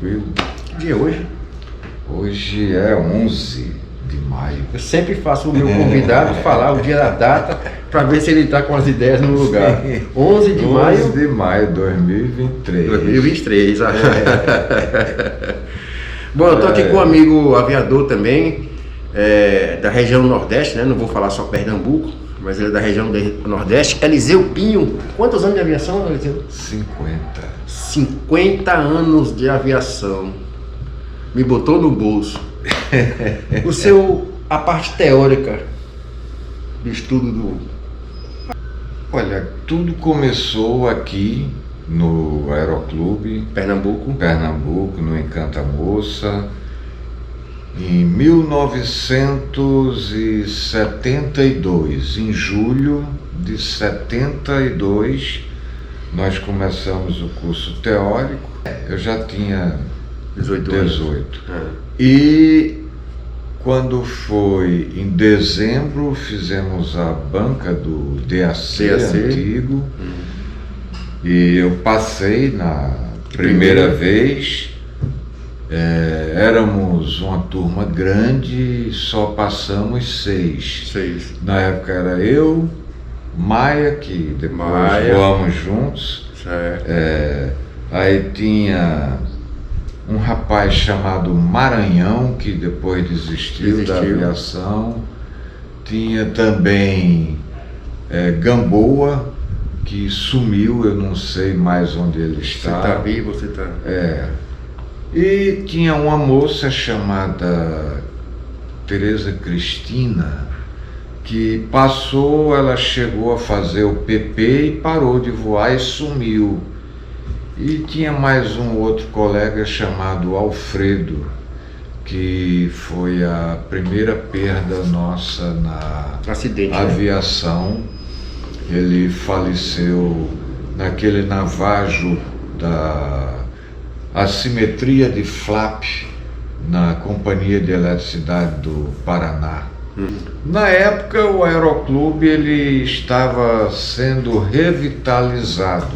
Que dia é hoje? Hoje é 11 de maio. Eu sempre faço o meu convidado falar o dia da data para ver se ele está com as ideias no lugar. 11 de maio. 11 de maio de 2023. 2023. Bom, eu estou aqui com um amigo aviador também, da região Nordeste, né? Não vou falar só Pernambuco, mas ele é da região do Nordeste. Eliseu Pinho. Quantos anos de aviação, Eliseu? 50. 50 anos de aviação. Me botou no bolso. A parte teórica do estudo do... Olha, tudo começou aqui no Aeroclube Pernambuco, no Encanta Moça, em 1972, em julho de 72, nós começamos o curso teórico. Eu já tinha 18 anos. E quando foi em dezembro, fizemos a banca do DAC. Antigo. E eu passei na primeira vez. Éramos uma turma grande, só passamos 6. Na época era eu, Maia, que depois voamos juntos. Aí tinha um rapaz chamado Maranhão, que depois desistiu da aviação. Tinha também Gamboa, que sumiu, eu não sei mais onde ele está. Você está vivo, você está... E tinha uma moça chamada Tereza Cristina, que passou, ela chegou a fazer o PP e parou de voar e sumiu. E tinha mais um outro colega chamado Alfredo, que foi a primeira perda nossa na aviação. Ele faleceu naquele naufrágio da assimetria de flap na Companhia de Eletricidade do Paraná. Na época, o Aeroclube ele estava sendo revitalizado.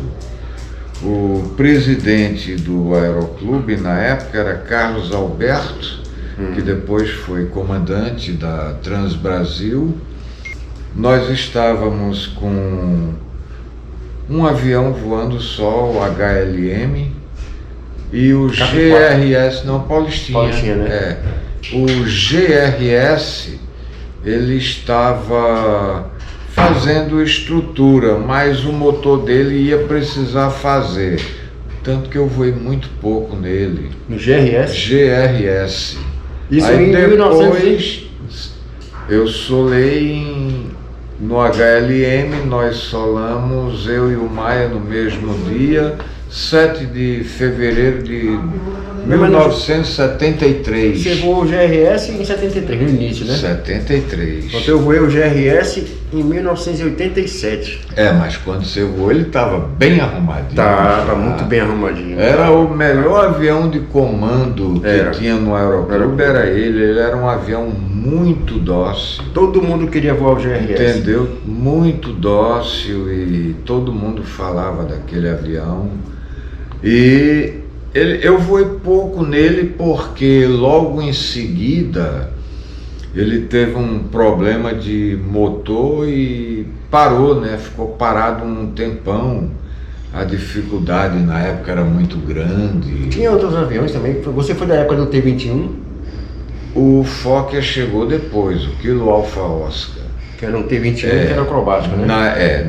O presidente do Aeroclube na época era Carlos Alberto, que depois foi comandante da Transbrasil. Nós estávamos com um avião voando só, o HLM, e o GRS, não, Paulistinha, né? O GRS, ele estava fazendo estrutura, mas o motor dele ia precisar fazer, tanto que eu voei muito pouco nele. No GRS? GRS. Isso aí em depois eu solei no HLM, nós solamos, eu e o Maia, no mesmo dia, 7 de fevereiro de 1973. Você voou o GRS em 73, no início, né? 73. Então eu voei o GRS em 1987. Mas quando você voou ele estava bem arrumadinho. Estava muito bem arrumadinho. Era o melhor avião de comando que tinha no Aeroclube, era ele. Ele era um avião muito dócil. Todo mundo queria voar o GRS. Entendeu? Muito dócil e todo mundo falava daquele avião. E eu voei pouco nele porque logo em seguida ele teve um problema de motor e parou, né? Ficou parado um tempão. A dificuldade na época era muito grande. Tinha outros aviões também. Você foi da época do T-21? O Fokker chegou depois, o Kilo Alfa Oscar. Que era um T-21 que era acrobático, né?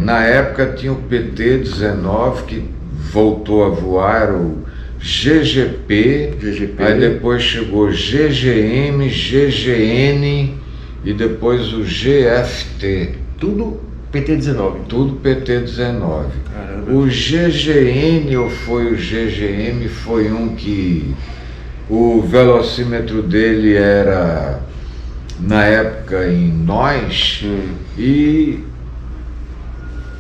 Na época tinha o PT-19 que voltou a voar, era o GGP, aí depois chegou GGM, GGN e depois o GFT. Tudo PT-19? Tudo PT-19. O GGN ou foi o GGM foi um que o velocímetro dele era, na época, em nós, e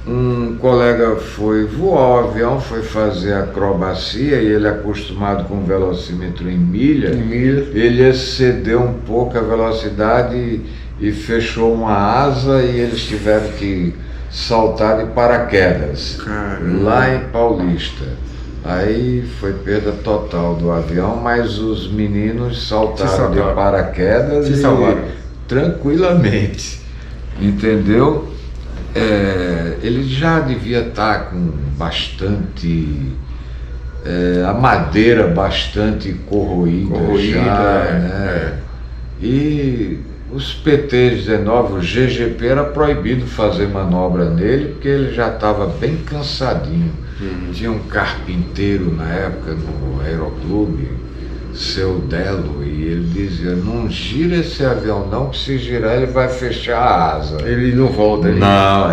um colega foi voar o avião, foi fazer acrobacia e ele, acostumado com velocímetro em milha, ele excedeu um pouco a velocidade e fechou uma asa e eles tiveram que saltar de paraquedas. Caramba. Lá em Paulista. Aí foi perda total do avião, mas os meninos saltaram de paraquedas Se salvaram tranquilamente, entendeu? Ele já devia estar com bastante, a madeira bastante corroída já, né? E os PT-19, o GGP, era proibido fazer manobra nele, porque ele já estava bem cansadinho. Tinha um carpinteiro na época no Aeroclube, seu Delo, e ele dizia: não gira esse avião não, que se girar ele vai fechar a asa. Ele não volta. Não,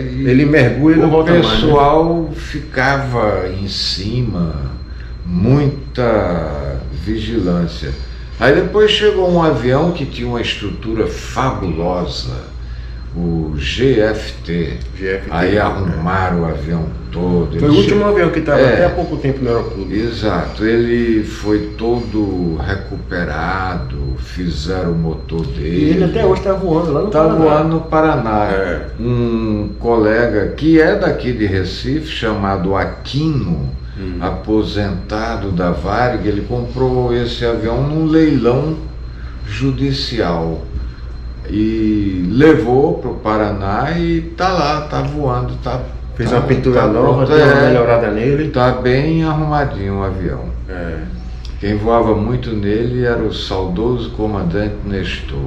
ele mergulha e não volta mais. O pessoal ficava em cima, muita vigilância. Aí depois chegou um avião que tinha uma estrutura fabulosa, o GFT. Aí arrumaram o avião todo. Foi o último avião que estava até há pouco tempo no Aeroclube. Exato, ele foi todo recuperado, fizeram o motor dele. E ele até hoje está voando lá no Paraná. Está voando no Paraná. Um colega que é daqui de Recife, chamado Aquino, aposentado da Varig, ele comprou esse avião num leilão judicial e levou para o Paraná e está lá, está voando, fez uma pintura nova, deu uma melhorada nele. Está bem arrumadinho o avião. Quem voava muito nele era o saudoso comandante Nestor.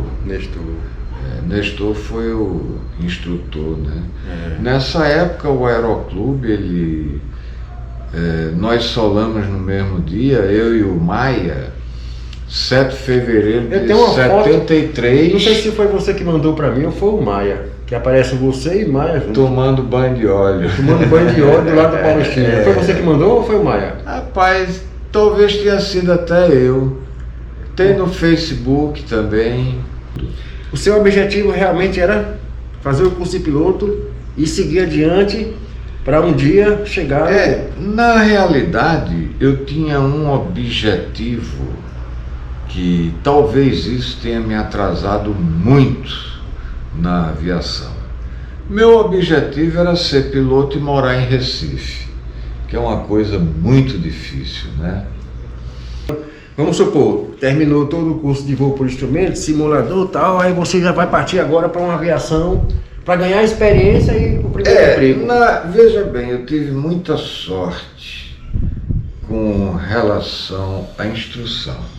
Nestor foi o instrutor, né? Nessa época o Aeroclube, nós solamos no mesmo dia, eu e o Maia, 7 de fevereiro de 73. Foto, não sei se foi você que mandou para mim ou foi o Maia, que aparece você e Maia junto. Tomando banho de óleo. Tomando banho de óleo do lado do Palestina. Foi você que mandou ou foi o Maia? Rapaz, talvez tenha sido até eu. Tem no Facebook também. O seu objetivo realmente era fazer o curso de piloto e seguir adiante para um dia chegar... Na realidade, eu tinha um objetivo que talvez isso tenha me atrasado muito na aviação. Meu objetivo era ser piloto e morar em Recife, que é uma coisa muito difícil, né? Vamos supor, terminou todo o curso de voo por instrumento, simulador e tal, aí você já vai partir agora para uma aviação para ganhar experiência e o primeiro emprego. Veja bem, eu tive muita sorte com relação à instrução.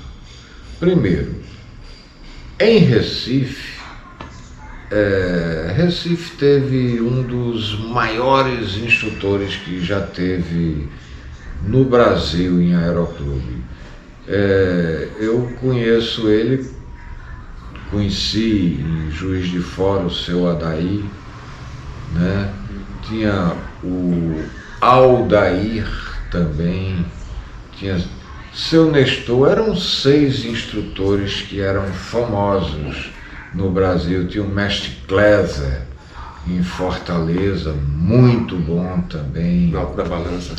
Primeiro, em Recife, Recife teve um dos maiores instrutores que já teve no Brasil em Aeroclube. Eu conheço ele, conheci em Juiz de Fora o seu Adair, né? Tinha o Aldair também, tinha seu Nestor. Eram 6 instrutores que eram famosos no Brasil. Tinha o mestre Kleiser em Fortaleza, muito bom também. No alto da balança.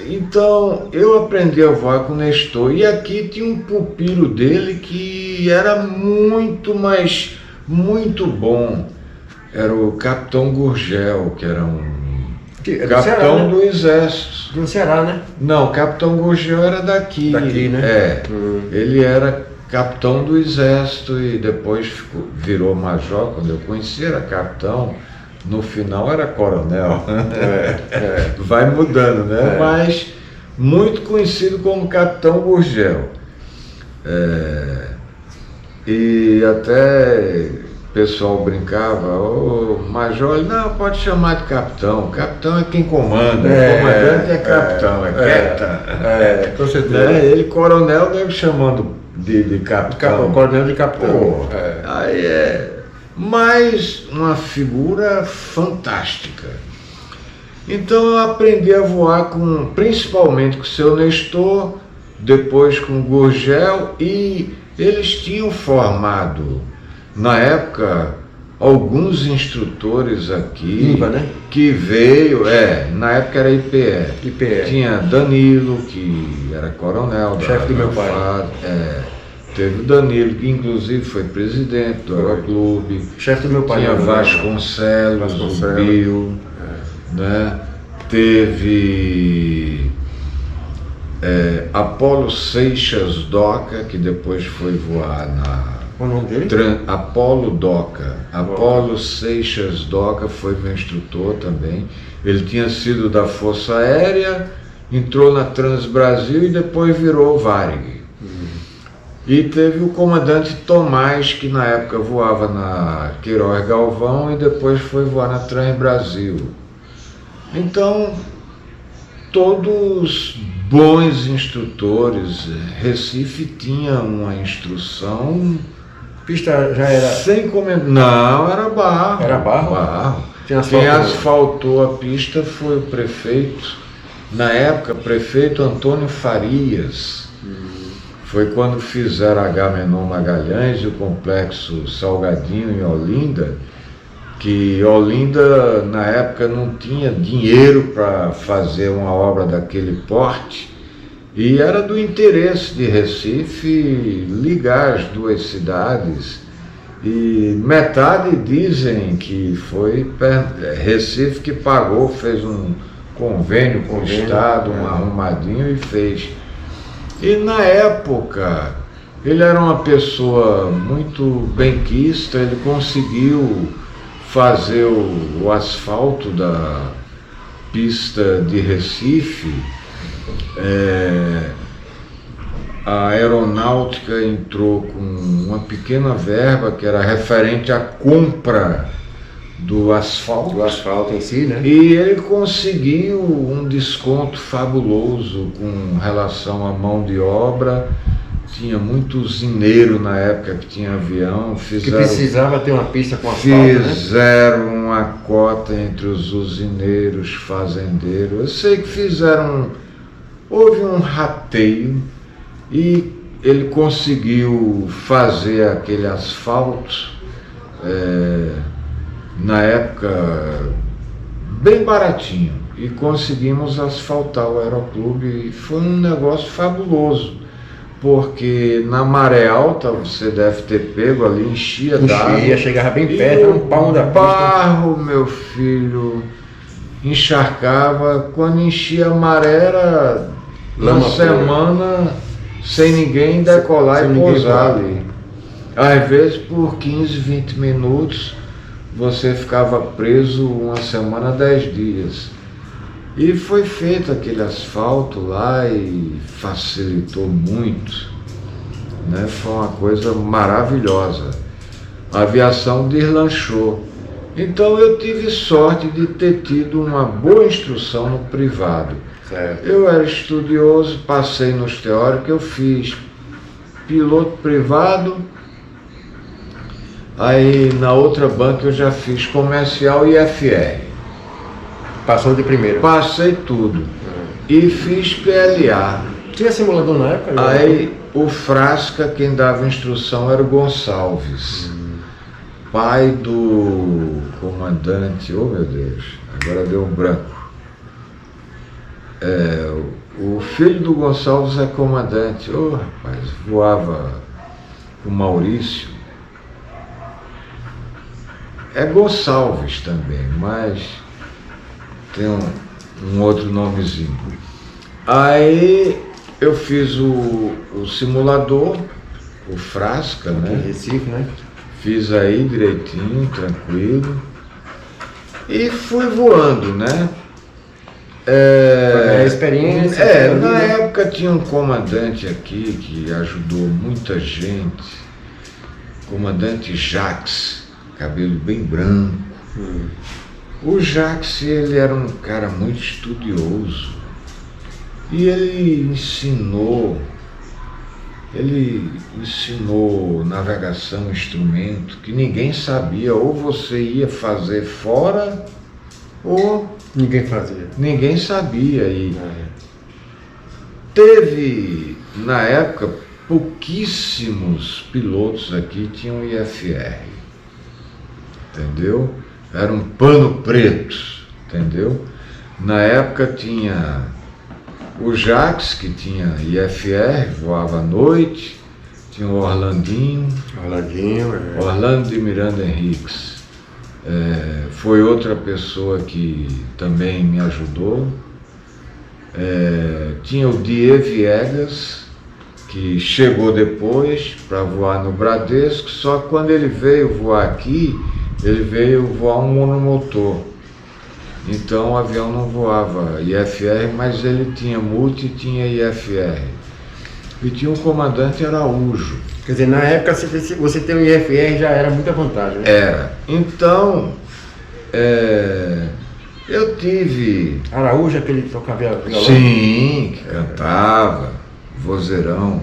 Então, eu aprendi a voar com o Nestor, e aqui tinha um pupilo dele que era muito bom. Era o Capitão Gurgel, que era um capitão Ceará, né? do Exército. Do Ceará, né? Não, o Capitão Gurgel era daqui. Daqui, né? Ele era capitão do Exército e depois virou major. Quando eu conheci, era capitão. No final era coronel. Vai mudando, né? Mas muito conhecido como Capitão Gurgel. E até o pessoal brincava: ô major, não, pode chamar de capitão. Capitão é quem comanda, o comandante é capitão, capitão. Com certeza. Ele, coronel, deve chamando de capitão. Coronel de capitão. Aí mas uma figura fantástica. Então eu aprendi a voar principalmente com o seu Nestor, depois com o Gurgel, e eles tinham formado, na época, alguns instrutores aqui, IPA, né? Que veio, na época era IPE. Tinha Danilo, que era coronel, chefe do meu pai. Teve o Danilo, que inclusive foi presidente do Aeroclube. Chefe do meu pai. Tinha Vasconcelos, o Bill, né? teve Apolo Seixas Doca, que depois foi voar na... Qual o nome dele? Apolo Doca. Apolo Seixas Doca foi meu instrutor também. Ele tinha sido da Força Aérea, entrou na Transbrasil e depois virou Varig. E teve o comandante Tomás, que na época voava na Queiroz Galvão e depois foi voar na Transbrasil. Então, todos bons instrutores. Recife tinha uma instrução... Pista já era... Sem comentário. Não, era barro. Era barro? Barro. Tinha Quem asfaltou a pista foi o prefeito, na época, prefeito Antônio Farias. Foi quando fizeram Agamenon Magalhães e o complexo Salgadinho em Olinda, que Olinda, na época, não tinha dinheiro para fazer uma obra daquele porte, e era do interesse de Recife ligar as duas cidades, e metade dizem que foi Recife que pagou, fez um convênio com o Estado, um arrumadinho, e fez. E na época, ele era uma pessoa muito benquista, ele conseguiu fazer o asfalto da pista de Recife. A aeronáutica entrou com uma pequena verba que era referente à compra do asfalto. Do asfalto em si, né? E ele conseguiu um desconto fabuloso com relação à mão de obra. Tinha muito usineiro na época que tinha avião. Que precisava ter uma pista com asfalto, fizeram, né? uma cota entre os usineiros, fazendeiros. Eu sei que fizeram... Houve um rateio e ele conseguiu fazer aquele asfalto, na época, bem baratinho. E conseguimos asfaltar o aeroclube e foi um negócio fabuloso. Porque na maré alta, você deve ter pego ali, enchia d'água. Chegava bem perto, era um palmo da pista. Barro, meu filho, encharcava. Quando enchia a maré era uma semana sem ninguém decolar e pousar ali. Às vezes por 15, 20 minutos você ficava preso uma semana, 10 dias. E foi feito aquele asfalto lá e facilitou muito, né? Foi uma coisa maravilhosa. A aviação deslanchou. Então eu tive sorte de ter tido uma boa instrução no privado. Certo. Eu era estudioso, passei nos teóricos, eu fiz piloto privado, aí na outra banca eu já fiz comercial e FR. Passou de primeiro? Passei tudo. E fiz PLA. Tinha simulador na época? Aí o Frasca, quem dava instrução era o Gonçalves, pai do comandante, oh meu Deus, agora deu um branco. O filho do Gonçalves é comandante, rapaz, voava com o Maurício. É Gonçalves também, mas tem um outro nomezinho. Aí eu fiz o simulador, o Frasca, né? Em Recife, né? Fiz aí direitinho, tranquilo. E fui voando, né? A experiência. Na época tinha um comandante aqui que ajudou muita gente. Comandante Jacques, cabelo bem branco. O Jacques, ele era um cara muito estudioso. E ele ensinou navegação, instrumento, que ninguém sabia. Ou você ia fazer fora, ou ninguém sabia. E teve, na época, pouquíssimos pilotos aqui tinham IFR, entendeu? Era um pano preto, entendeu? Na época tinha o Jacques, que tinha IFR, voava à noite, tinha o Orlandinho, Orlando de Miranda Henriques, foi outra pessoa que também me ajudou. Tinha o Die Viegas, que chegou depois para voar no Bradesco, só que quando ele veio voar aqui, ele veio voar um monomotor. Então o avião não voava IFR, mas ele tinha multi e tinha IFR. E tinha um comandante Araújo. Quer dizer, na época você ter um IFR já era muita vantagem, né? Era. Então, eu tive... Araújo, aquele que tocava violão? Sim, que cantava, vozeirão.